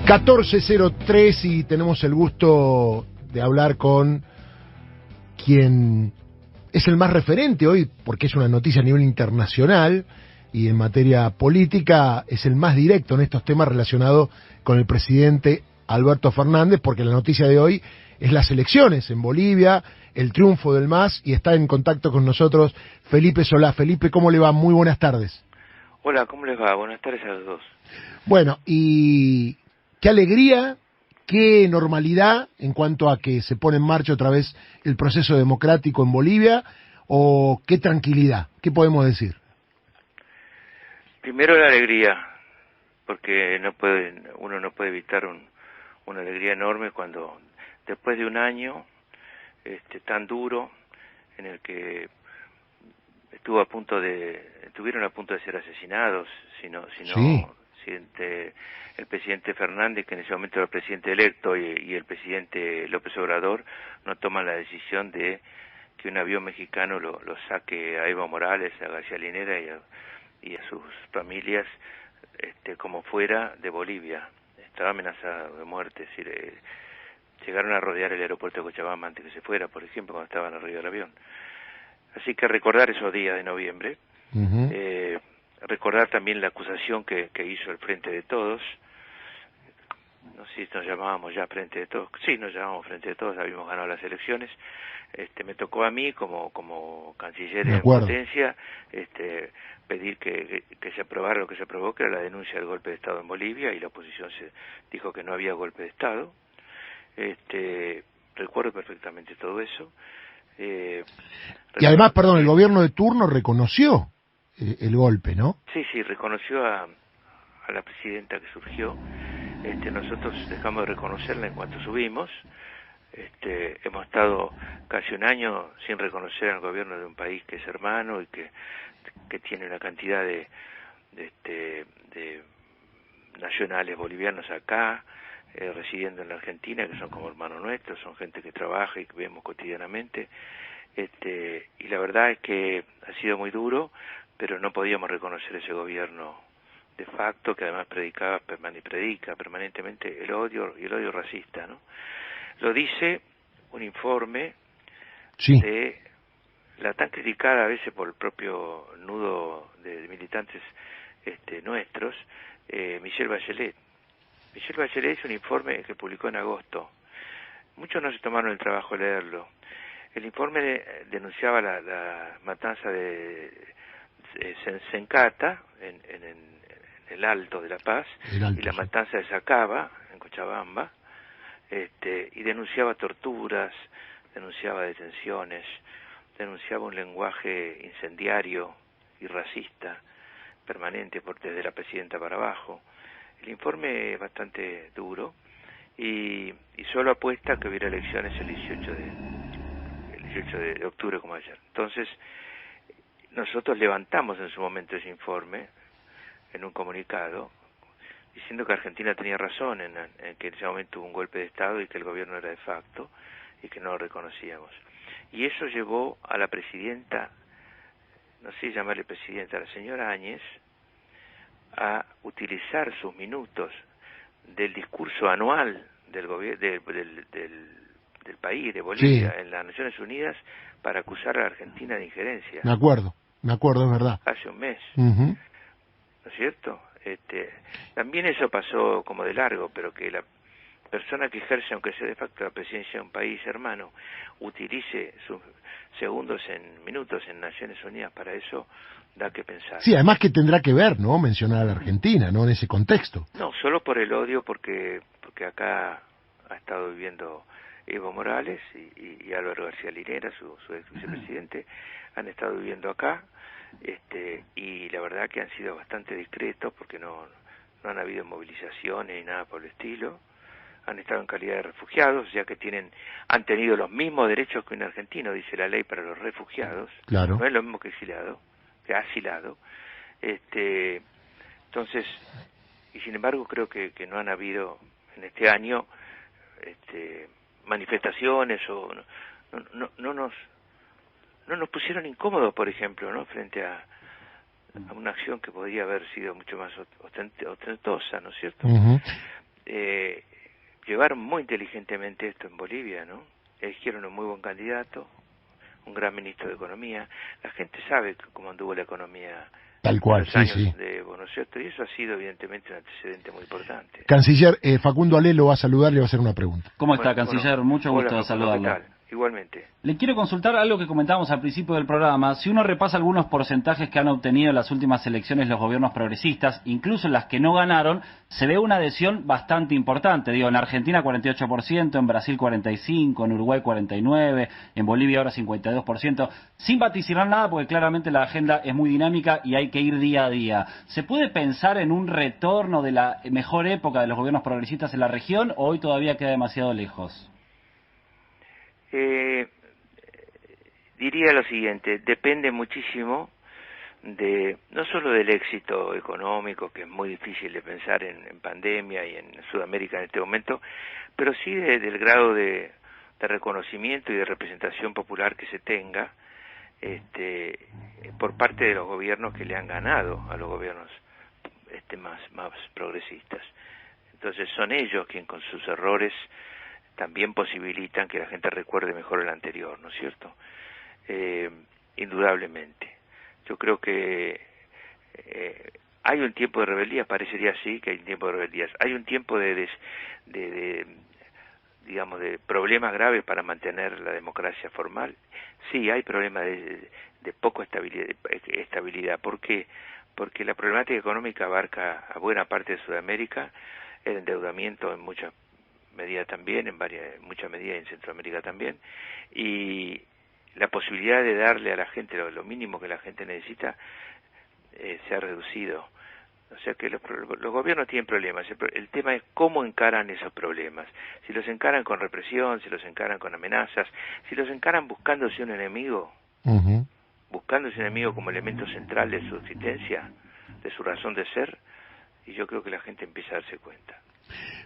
14:03 y tenemos el gusto de hablar con quien es el más referente hoy, porque es una noticia a nivel internacional y en materia política es el más directo en estos temas relacionados con el presidente Alberto Fernández, porque la noticia de hoy es las elecciones en Bolivia, el triunfo del MAS, y está en contacto con nosotros Felipe Solá. Felipe, ¿cómo le va? Muy buenas tardes. Hola, ¿cómo les va? Buenas tardes a los dos. Bueno, y qué alegría, qué normalidad en cuanto a que se pone en marcha otra vez el proceso democrático en Bolivia, o qué tranquilidad, ¿qué podemos decir? Primero la alegría, porque uno no puede evitar una alegría enorme cuando después de un año tan duro en el que estuvieron a punto de ser asesinados, si el presidente Fernández, que en ese momento era el presidente electo, y el presidente López Obrador no toman la decisión de que un avión mexicano lo saque a Evo Morales, a García Linera y a sus familias como fuera de Bolivia. Estaba amenazado de muerte, es decir, llegaron a rodear el aeropuerto de Cochabamba antes que se fuera, por ejemplo, cuando estaban arriba del avión. Así que recordar esos días de noviembre, recordar también la acusación que hizo el Frente de Todos. No sé si nos llamábamos ya Frente de Todos. Sí, nos llamábamos Frente de Todos, habíamos ganado las elecciones. Me tocó a mí como canciller en potencia pedir que se aprobara lo que se aprobó, que era la denuncia del golpe de Estado en Bolivia, y la oposición se dijo que no había golpe de Estado. Recuerdo perfectamente todo eso. Y además, perdón, el gobierno de turno reconoció el golpe, ¿no? Sí, reconoció a la presidenta que surgió. Nosotros dejamos de reconocerla en cuanto subimos. Hemos estado casi un año sin reconocer al gobierno de un país que es hermano y que tiene una cantidad de nacionales bolivianos acá, residiendo en la Argentina, que son como hermanos nuestros, son gente que trabaja y que vemos cotidianamente. Y la verdad es que ha sido muy duro, pero no podíamos reconocer ese gobierno de facto, que además predica permanentemente el odio y el odio racista, ¿no? Lo dice un informe de la tan criticada a veces por el propio nudo de militantes nuestros, Michelle Bachelet. Michelle Bachelet es un informe que publicó en agosto. Muchos no se tomaron el trabajo de leerlo. El informe denunciaba la matanza de Sencata en el Alto de La Paz, y la matanza de Sacaba en Cochabamba, y denunciaba torturas, denunciaba detenciones, denunciaba un lenguaje incendiario y racista permanente desde la presidenta para abajo. El informe es bastante duro y solo apuesta a que hubiera elecciones el 18 de octubre como ayer. Entonces, nosotros levantamos en su momento ese informe en un comunicado diciendo que Argentina tenía razón en que en ese momento hubo un golpe de Estado y que el gobierno era de facto y que no lo reconocíamos. Y eso llevó a la presidenta, no sé llamarle presidenta, a la señora Áñez, a utilizar sus minutos del discurso anual del país, de Bolivia, en las Naciones Unidas, para acusar a la Argentina de injerencia. Me acuerdo, es verdad. Hace un mes, ¿no es cierto? También eso pasó como de largo, pero que la persona que ejerce, aunque sea de facto, la presidencia de un país hermano, utilice sus minutos en Naciones Unidas para eso, da que pensar. Sí, además que tendrá que ver, ¿no?, mencionar a la Argentina, ¿no?, en ese contexto. No, solo por el odio, porque acá ha estado viviendo Evo Morales y Álvaro García Linera, su ex vicepresidente, han estado viviendo acá, y la verdad que han sido bastante discretos, porque no han habido movilizaciones ni nada por el estilo. Han estado en calidad de refugiados, ya que han tenido los mismos derechos que un argentino, dice la ley para los refugiados. Claro. No es lo mismo que asilado. Entonces, y sin embargo creo que no han habido en este año manifestaciones, o no nos pusieron incómodos, por ejemplo, ¿no?, frente a una acción que podría haber sido mucho más ostentosa, ¿no es cierto? llevaron muy inteligentemente esto en Bolivia, ¿no? Eligieron un muy buen candidato, un gran ministro de Economía. La gente sabe cómo anduvo la economía Tal cual, en los sí, años sí. de Bono, ¿cierto? Y eso ha sido evidentemente un antecedente muy importante. Canciller, Facundo Ale lo va a saludar y le va a hacer una pregunta. ¿Cómo está, Bueno, canciller? Mucho hola gusto de Facundo, ¿qué saludarlo. tal? Igualmente. Le quiero consultar algo que comentábamos al principio del programa. Si uno repasa algunos porcentajes que han obtenido en las últimas elecciones los gobiernos progresistas, incluso en las que no ganaron, se ve una adhesión bastante importante. Digo, en Argentina 48%, en Brasil 45%, en Uruguay 49%, en Bolivia ahora 52%. Sin vaticinar nada, porque claramente la agenda es muy dinámica y hay que ir día a día. ¿Se puede pensar en un retorno de la mejor época de los gobiernos progresistas en la región o hoy todavía queda demasiado lejos? Diría lo siguiente, depende muchísimo no solo del éxito económico, que es muy difícil de pensar en pandemia y en Sudamérica en este momento, pero sí del grado de reconocimiento y de representación popular que se tenga por parte de los gobiernos que le han ganado a los gobiernos más progresistas. Entonces son ellos quienes con sus errores también posibilitan que la gente recuerde mejor el anterior, ¿no es cierto? Indudablemente. Yo creo que hay un tiempo de rebeldía, parecería así que hay un tiempo de rebeldías. Hay un tiempo digamos, de problemas graves para mantener la democracia formal. Sí, hay problemas de poca estabilidad. ¿Por qué? Porque la problemática económica abarca a buena parte de Sudamérica, el endeudamiento en mucha medida también, en mucha medida en Centroamérica también, y la posibilidad de darle a la gente lo mínimo que la gente necesita se ha reducido. O sea que los gobiernos tienen problemas. El tema es cómo encaran esos problemas. Si los encaran con represión, si los encaran con amenazas, si los encaran buscándose un enemigo, buscándose un enemigo como elemento central de su existencia, de su razón de ser, y yo creo que la gente empieza a darse cuenta.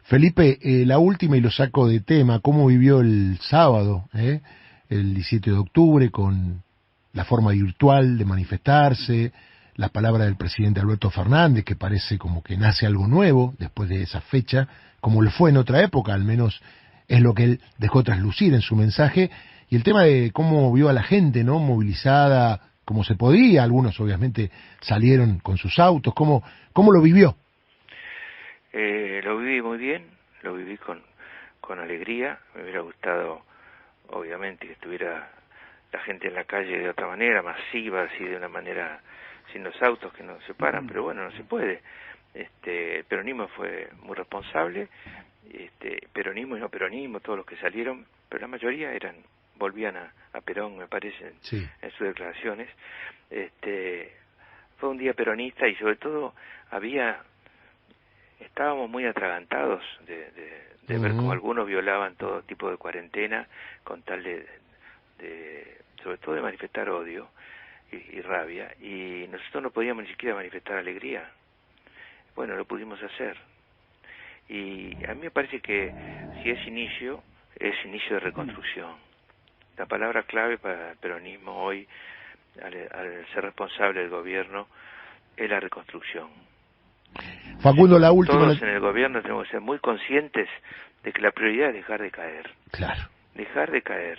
Felipe, la última y lo saco de tema, ¿cómo vivió el sábado, el 17 de octubre, con la forma virtual de manifestarse, las palabras del presidente Alberto Fernández, que parece como que nace algo nuevo después de esa fecha, como lo fue en otra época, al menos es lo que él dejó traslucir en su mensaje, y el tema de cómo vio a la gente, ¿no?, movilizada como se podía, algunos obviamente salieron con sus autos, ¿cómo lo vivió? Lo viví muy bien, lo viví con alegría. Me hubiera gustado, obviamente, que estuviera la gente en la calle de otra manera, masiva, así de una manera, sin los autos que nos separan, pero bueno, no se puede. El peronismo fue muy responsable, peronismo y no peronismo, todos los que salieron, pero la mayoría volvían a Perón, me parece, sí, en sus declaraciones. Fue un día peronista y sobre todo estábamos muy atragantados de ver cómo algunos violaban todo tipo de cuarentena con tal sobre todo de manifestar odio y rabia, y nosotros no podíamos ni siquiera manifestar alegría. Bueno, lo pudimos hacer, y a mí me parece que si es inicio de reconstrucción. La palabra clave para el peronismo hoy, al ser responsable del gobierno, es la reconstrucción. Facundo, la última. Todos en el gobierno tenemos que ser muy conscientes de que la prioridad es dejar de caer. Claro. Dejar de caer,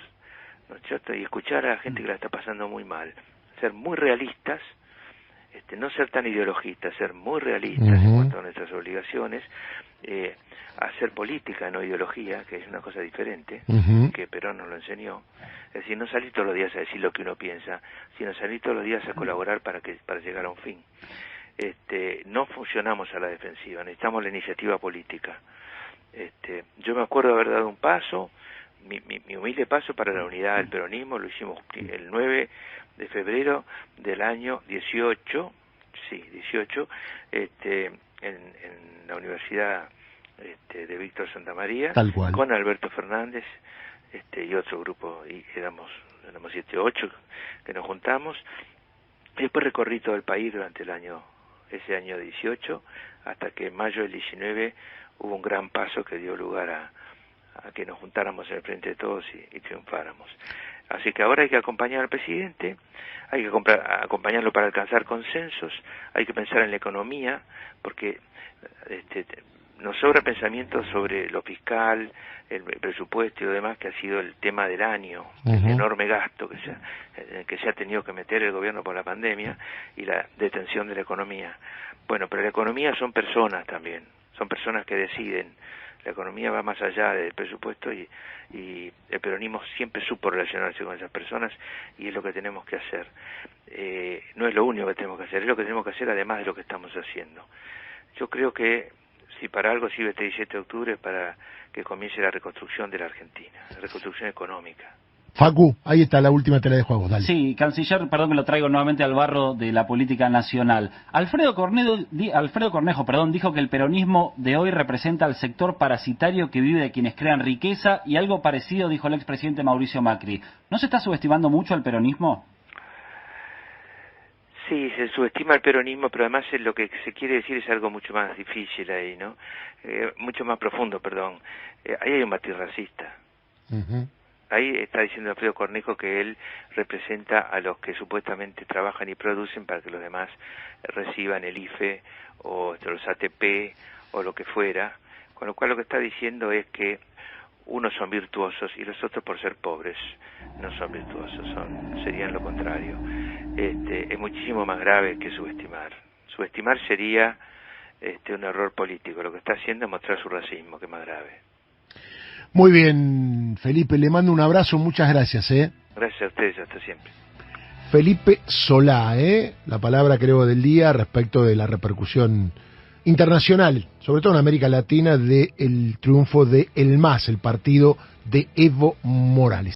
¿no es cierto? Y escuchar a la gente que la está pasando muy mal. Ser muy realistas, no ser tan ideologistas, ser muy realistas en cuanto a nuestras obligaciones, hacer política, no ideología, que es una cosa diferente, que Perón nos lo enseñó. Es decir, no salir todos los días a decir lo que uno piensa, sino salir todos los días a colaborar para llegar a un fin. No funcionamos a la defensiva, necesitamos la iniciativa política. Yo me acuerdo de haber dado un paso, mi humilde paso para la unidad del peronismo, lo hicimos el 9 de febrero del año 18, en la Universidad de Víctor Santa María, con Alberto Fernández y otro grupo, y éramos 7 o 8 que nos juntamos, y después recorrí todo el país durante ese año 18, hasta que en mayo del 19 hubo un gran paso que dio lugar a que nos juntáramos en el frente de todos y triunfáramos. Así que ahora hay que acompañar al presidente, hay que acompañarlo para alcanzar consensos, hay que pensar en la economía, porque nos sobra pensamiento sobre lo fiscal, el presupuesto y lo demás, que ha sido el tema del año, el enorme gasto que se ha tenido que meter el gobierno por la pandemia y la detención de la economía. Bueno, pero la economía son personas también, son personas que deciden. La economía va más allá del presupuesto y el peronismo siempre supo relacionarse con esas personas y es lo que tenemos que hacer. No es lo único que tenemos que hacer, es lo que tenemos que hacer además de lo que estamos haciendo. Yo creo que si para algo sirve este 17 de octubre es para que comience la reconstrucción de la Argentina, la reconstrucción económica. Facu, ahí está la última, te la dejo a vos, dale. Sí, canciller, perdón que lo traigo nuevamente al barro de la política nacional. Alfredo Cornejo, dijo que el peronismo de hoy representa al sector parasitario que vive de quienes crean riqueza y algo parecido dijo el expresidente Mauricio Macri. ¿No se está subestimando mucho al peronismo? Sí, se subestima el peronismo, pero además lo que se quiere decir es algo mucho más difícil ahí, ¿no? Mucho más profundo, perdón. Ahí hay un matiz racista. Ahí está diciendo Alfredo Cornejo que él representa a los que supuestamente trabajan y producen para que los demás reciban el IFE o los ATP o lo que fuera, con lo cual lo que está diciendo es que unos son virtuosos y los otros por ser pobres no son virtuosos, serían lo contrario. Es muchísimo más grave que subestimar. Subestimar sería un error político. Lo que está haciendo es mostrar su racismo, que es más grave. Muy bien, Felipe, le mando un abrazo, muchas gracias. Gracias a ustedes, hasta siempre. Felipe Solá, la palabra creo del día respecto de la repercusión internacional, sobre todo en América Latina, del triunfo de el MAS, el partido de Evo Morales.